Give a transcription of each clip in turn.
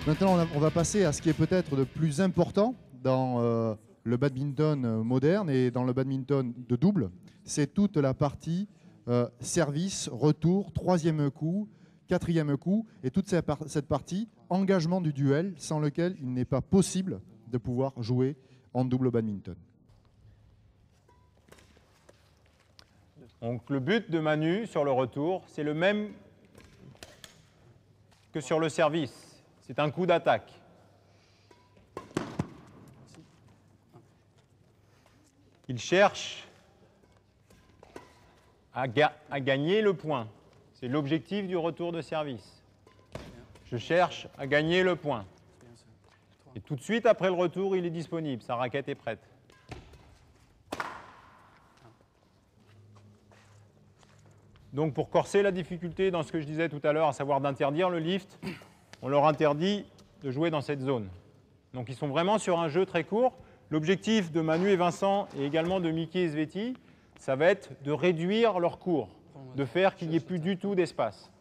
Maintenant, on va passer à ce qui est peut-être le plus important dans le badminton moderne et dans le badminton de double. C'est toute la partie service, retour, troisième coup, quatrième coup, et toute cette partie engagement du duel sans lequel il n'est pas possible de pouvoir jouer en double badminton. Donc le but de Manu sur le retour, c'est le même que sur le service. C'est un coup d'attaque. Il cherche à gagner le point. C'est l'objectif du retour de service. Je cherche à gagner le point. Et tout de suite après le retour, il est disponible. Sa raquette est prête. Donc pour corser la difficulté dans ce que je disais tout à l'heure, à savoir d'interdire le lift, on leur interdit de jouer dans cette zone. Donc ils sont vraiment sur un jeu très court. L'objectif de Manu et Vincent et également de Miki et Sveti, ça va être de réduire leur cours, de faire qu'il n'y ait plus du tout d'espace.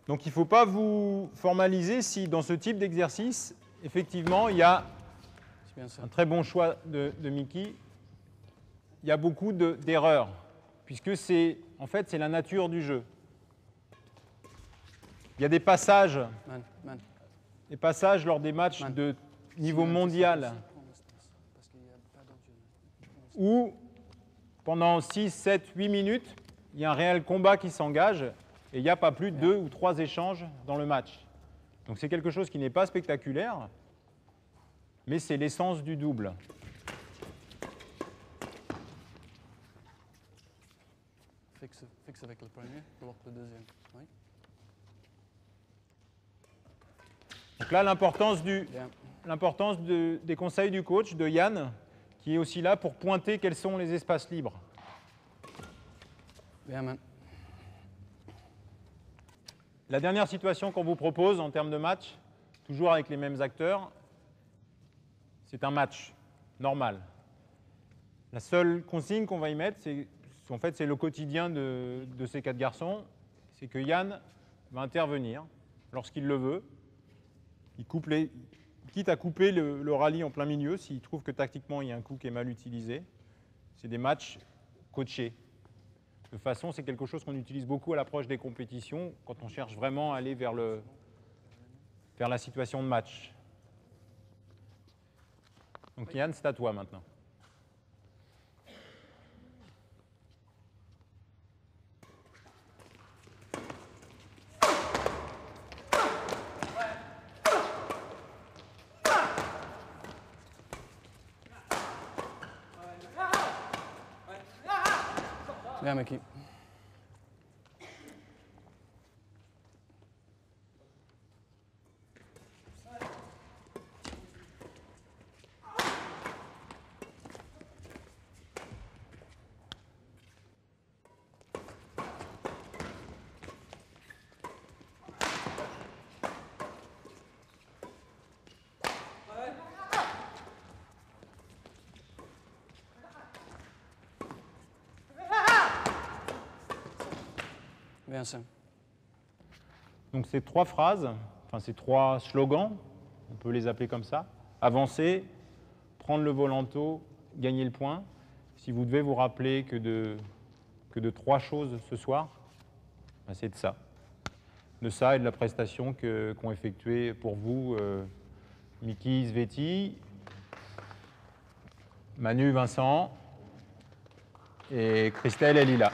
Donc il ne faut pas vous formaliser si dans ce type d'exercice, effectivement, il y a un très bon choix de Miki. Il y a beaucoup d'erreurs, puisque c'est la nature du jeu. Il y a des passages lors des matchs de niveau mondial où, pendant 6, 7, 8 minutes, il y a un réel combat qui s'engage et il n'y a pas plus de 2 ou 3 échanges dans le match. Donc c'est quelque chose qui n'est pas spectaculaire, mais c'est l'essence du double. Fixe avec le premier, bloque le deuxième. Oui. Donc là, l'importance des conseils du coach, de Yann, qui est aussi là pour pointer quels sont les espaces libres. Bien, man. La dernière situation qu'on vous propose en termes de match, toujours avec les mêmes acteurs, c'est un match normal. La seule consigne qu'on va y mettre, c'est le quotidien de ces 4 garçons, c'est que Yann va intervenir lorsqu'il le veut. Il quitte à couper le rallye en plein milieu s'il trouve que tactiquement il y a un coup qui est mal utilisé. C'est des matchs coachés. De toute façon, c'est quelque chose qu'on utilise beaucoup à l'approche des compétitions quand on cherche vraiment à aller vers la situation de match. Donc Yann, c'est à toi maintenant. Bien, Miki. Bien, ça. Donc ces 3 phrases, enfin ces 3 slogans, on peut les appeler comme ça. Avancer, prendre le volanto, gagner le point. Si vous devez vous rappeler que de 3 choses ce soir, ben c'est de ça. De ça et de la prestation qu'ont effectué pour vous Miki, Sveti, Manu, Vincent et Christelle et Lila.